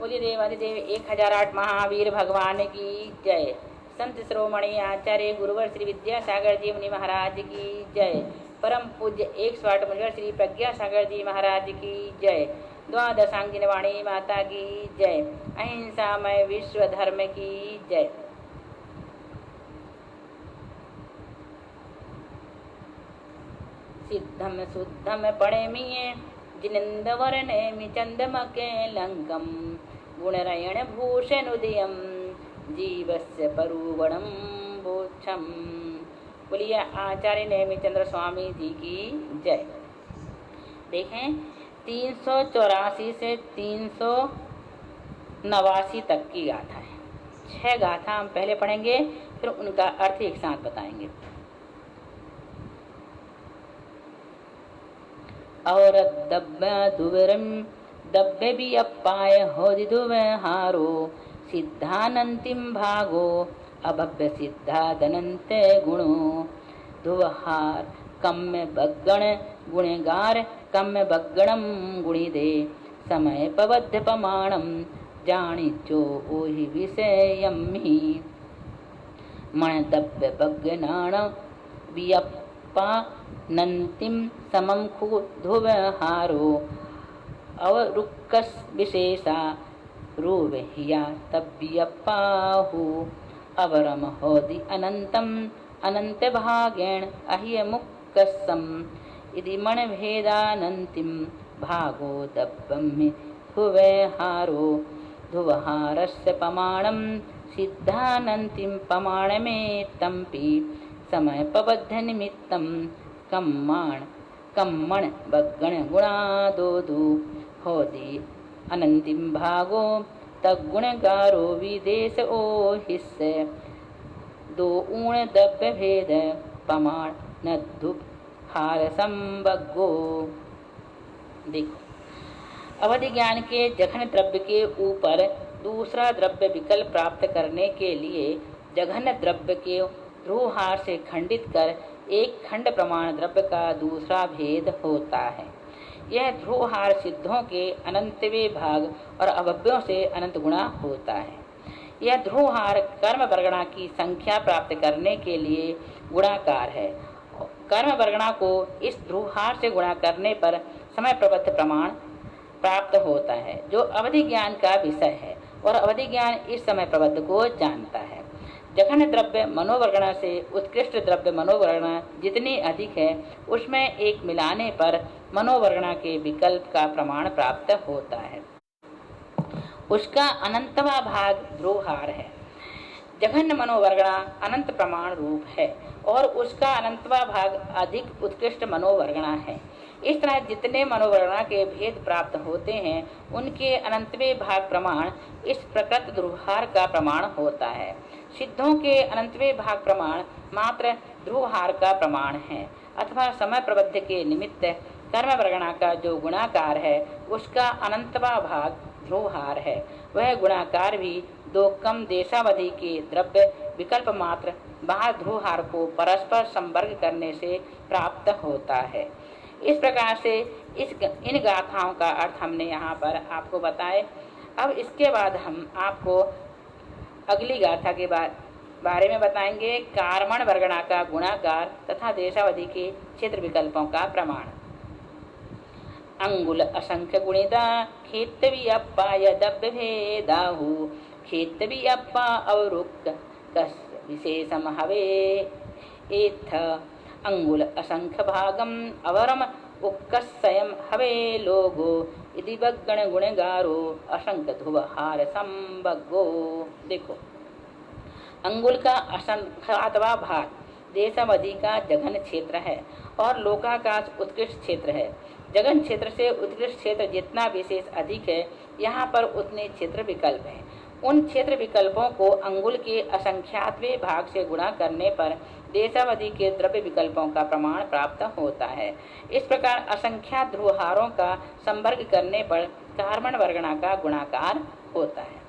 बोलिए देवादिदेव 1008 महावीर भगवान की जय। संत श्रोमणी आचार्य गुरुवर श्री विद्यासागर जी मुनि महाराज की जय। परम पूज्य 108 मुनिवर श्री प्रज्ञासागर जी महाराज की जय। द्वादशांगिन वाणी माता की जय। अहिंसामय विश्व धर्म की जय। सिद्धम शुद्धम पणेमिये जिनंदवरनेमि चंदमके लंकम गुणरयण भूषणुदयम जीवस्य परुगणम बोक्षम। बोलिए आचार्य नेमिचंद्र स्वामी जी की जय। देखें 384 से 389 तक की गाथा है। 6 गाथा हम पहले पढ़ेंगे, फिर उनका अर्थ एक साथ बताएंगे। और दब्बे भी अपाय होदि दुवे हारो सिद्धानंतिम भागो अभव्य सिद्धादनंते गुणो दुवहार कम्य बग्गण गुणेगार कम्य बग्गणम गुणी दे समय पबद्ध पमाणम जानिचो ओहि विषयम्हि मन दब्य बग्गनाण वियप्पा नंतिम समम खुधुवहारो अवरुक्कस विशेषा रूवहिया तब्यपाहु अवरम होदि अनंतम अनंत भागेण अह्य मुक्कसम इति मन भेदानंतिम भागो दब्बम्हि धुवहारो धुवहारस्य पमाणम सिद्धानंतिम पमाणमे तंपि समय पबद्ध निमित्तम कम्मण बग्गण गुणादोदु होदि अनंतिम भागो तगुणगारो विदेश ओ हिस्से दो ऊण दब्य भेद पमाण न धुप हार संबग्गो। देखो, अवधि ज्ञान के जघन द्रव्य के ऊपर दूसरा द्रव्य विकल्प प्राप्त करने के लिए जघन द्रव्य के ध्रुवहार से खंडित कर एक खंड प्रमाण द्रव्य का दूसरा भेद होता है। यह ध्रुवहार सिद्धों के अनंतवे भाग और अभव्यों से अनंत गुणा होता है। यह ध्रुवहार कर्म वर्गणा की संख्या प्राप्त करने के लिए गुणाकार है। कर्म वर्गणा को इस ध्रुवहार से गुणा करने पर समय प्रबद्ध प्रमाण प्राप्त होता है, जो अवधि ज्ञान का विषय है, और अवधि ज्ञान इस समय प्रबद्ध को जानता है। जघन द्रव्य मनोवर्गणा से उत्कृष्ट द्रव्य मनोवर्गणा जितनी अधिक है, उसमें एक मिलाने पर मनोवर्गणा के विकल्प का प्रमाण प्राप्त होता है। उसका अनंतवा भाग ध्रुवहार है। जघन्य मनोवर्गणा अनंत प्रमाण रूप है और उसका अनंतवा भाग अधिक उत्कृष्ट मनोवर्गणा है। इस तरह जितने मनोवर्गणा के भेद प्राप्त होते हैं, उनके अनंतवे भाग प्रमाण इस प्रकृत ध्रुवहार का प्रमाण होता है। सिद्धों के अनंतवे भाग प्रमाण मात्र ध्रुवहार का प्रमाण है, अथवा समय प्रबद्ध के निमित्त कर्म वर्गणा का जो गुणाकार है, उसका अनंतवा भाग ध्रुवहार है। वह गुणाकार भी दो कम देशावधि के द्रव्य विकल्प मात्र बाहर ध्रुवहार को परस्पर संवर्ग करने से प्राप्त होता है। इस प्रकार से इन गाथाओं का अर्थ हमने यहाँ पर आपको बताए। अब इसके बाद हम आपको अगली गाथा के बारे में बताएंगे, कार्मण वर्गणा का गुणाकार तथा देशावधि के क्षेत्र विकल्पों का प्रमाण। अंगुल असंख्य गुणिता खेतवी अप्पा यदब्य भेदाहु खेतवी अप्पा अवरुक्त कस विशेषम हवे एथ अंगुल असंख्य भागम अवरम उक्कसयम हवे लोगो इति बग्गण गुणगारो असंख्य ध्रुवहार संबग्गो। देखो, अंगुल का असंख्यातवा भाग देशावधि का जघन क्षेत्र है और लोकाकाश उत्कृष्ट क्षेत्र है। जघन क्षेत्र से उत्कृष्ट क्षेत्र जितना विशेष अधिक है, यहाँ पर उतने क्षेत्र विकल्प हैं। उन क्षेत्र विकल्पों को अंगुल के असंख्यातवें भाग से गुणा करने पर देशावधि के द्रव्य विकल्पों का प्रमाण प्राप्त होता है। इस प्रकार असंख्यात ध्रुवहारों का संवर्ग करने पर कार्मण वर्गणा का गुणाकार होता है।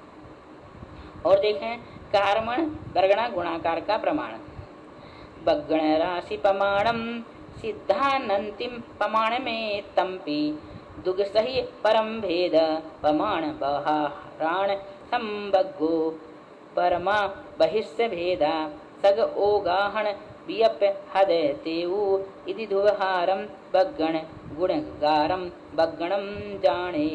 और देखें, कार्मण वर्गणा गुणाकार का प्रमाण। बग्गण राशि प्रमाणम सिद्धानंतिम प्रमाण में तंपि दुग सही परम भेद पमाण बहाराण संबग्गो परमा बहिष्य भेदा सग ओगाहण वियप हदय तेऊ इति धुवहारम बग्गण गुणगारम बग्गणम जाने।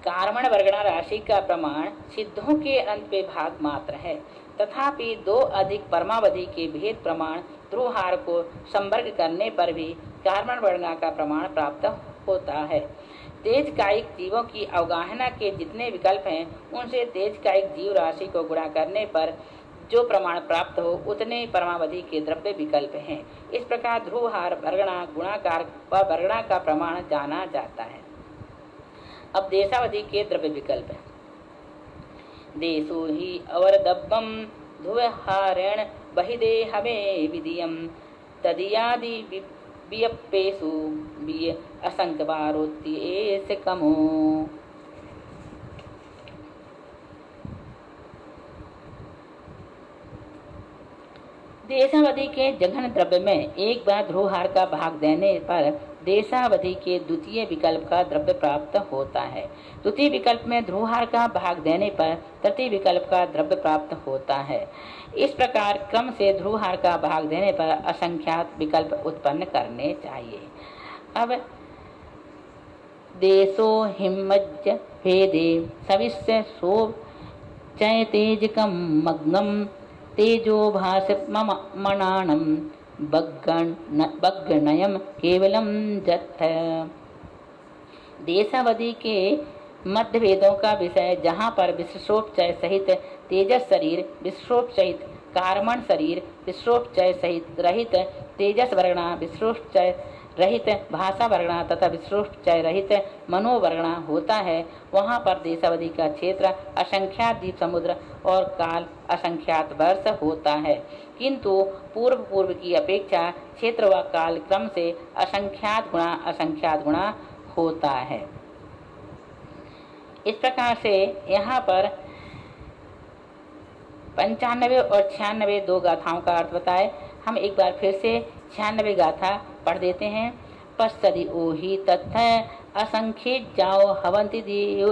कार्मण वर्गणा राशि का प्रमाण सिद्धों के अंत पे भाग मात्र है, तथापि दो अधिक परमावधि के भेद प्रमाण ध्रुवहार को संवर्ग करने पर भी कार्मण वर्गणा का प्रमाण प्राप्त होता है। तेज कायिक जीवों की अवगाहना के जितने विकल्प हैं, उनसे तेज कायिक जीव राशि को गुणा करने पर जो प्रमाण प्राप्त हो उतने परमावधि के द्रव्य विकल्प हैं। इस प्रकार ध्रुवहार वर्गणा गुणाकार व वर्गणा का प्रमाण जाना जाता है। अब देशावधि के द्रव्य विकल्प है। देशो ही अवरदब्बम ध्रुवहारेण बहिदेहमे विधियम तदियादि वियप्पेषु विय असंख्यवारोत्येष कमो। देशावधि के जघन द्रव्य में एक बार ध्रुवहार का भाग देने पर देशावधि के द्वितीय विकल्प का द्रव्य प्राप्त होता है। द्वितीय विकल्प में ध्रुवहार का भाग देने पर तृतीय विकल्प का द्रव्य प्राप्त होता है। इस प्रकार क्रम से ध्रुवहार का भाग देने पर असंख्यात विकल्प उत्पन्न करने चाहिए। अब देशो हिमज्ज भेदे सविस्य शोभ चय तेजकम मग्नम तेजो भास मनाणम बग्गणयम केवलम जत्थ। देशावधि के मध्य भेदों का विषय जहाँ पर विश्रोपचय सहित तेजस शरीर, विश्रोपचयित कार्मण शरीर, विश्रोपचय सहित रहित तेजस वर्गणा, विश्रोपचय रहित भाषा वर्गणा तथा विश्रोपचय रहित मनोवर्गणा होता है, वहाँ पर देशावधि का क्षेत्र असंख्यात द्वीप समुद्र और काल असंख्यात वर्ष होता है, किंतु पूर्व की अपेक्षा क्षेत्र व काल क्रम से असंख्यात गुणा होता है। इस प्रकार से यहाँ पर 95 और 96 दो गाथाओं का अर्थ बताए। हम एक बार फिर से 96 गाथा पढ़ देते हैं। पश्चदि ओहि तत्थ असंख्ये जाओ हवंति देव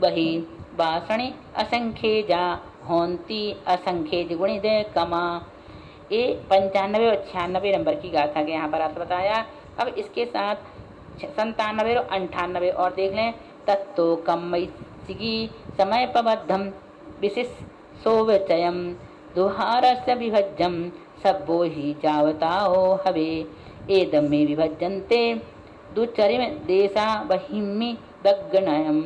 बही बासणि असंख्ये जा होंती असंख्ये गुणित कमा। ये 95 और 96 नंबर की गाथा के यहाँ पर अर्थ बताया। अब इसके साथ 97 और 98 और देख लें। तत्तो कम्मयिसिगी समय पबद्धम विशिष सोवचयम दुहारस्य विभज्यम सब्बो ही जावताओ हवे एदम में विभज्यन्ते दुचरिम देशा बहिम्मि बग्गणयम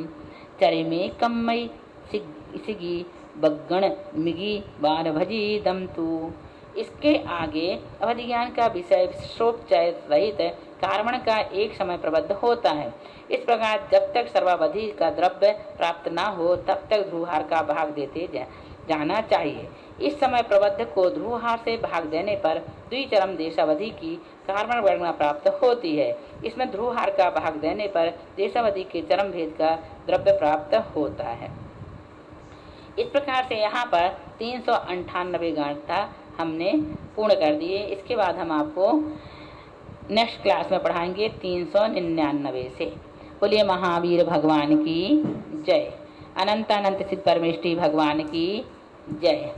चरिमे कम्मयि सिगी बग्गण मिगी बार भजी दम तू। इसके आगे अवधि ज्ञान का विषय विश्रोपचय रहित कार्मण का एक समय प्रबद्ध होता है। इस प्रकार जब तक सर्वावधि का द्रव्य प्राप्त न हो तब तक ध्रुवहार का भाग देते जाना चाहिए। इस समय प्रबद्ध को ध्रुवहार से भाग देने पर द्विचरम देशावधि की कार्मण वर्गणा प्राप्त होती है। इसमें ध्रुवहार का भाग देने पर देशावधि के चरम भेद का द्रव्य प्राप्त होता है। इस प्रकार से यहाँ पर 398 गाथा हमने पूर्ण कर दिए। इसके बाद हम आपको नेक्स्ट क्लास में पढ़ाएंगे 399 से। बोलिए महावीर भगवान की जय। अनंत सिद्ध परमेष्ठी भगवान की जय।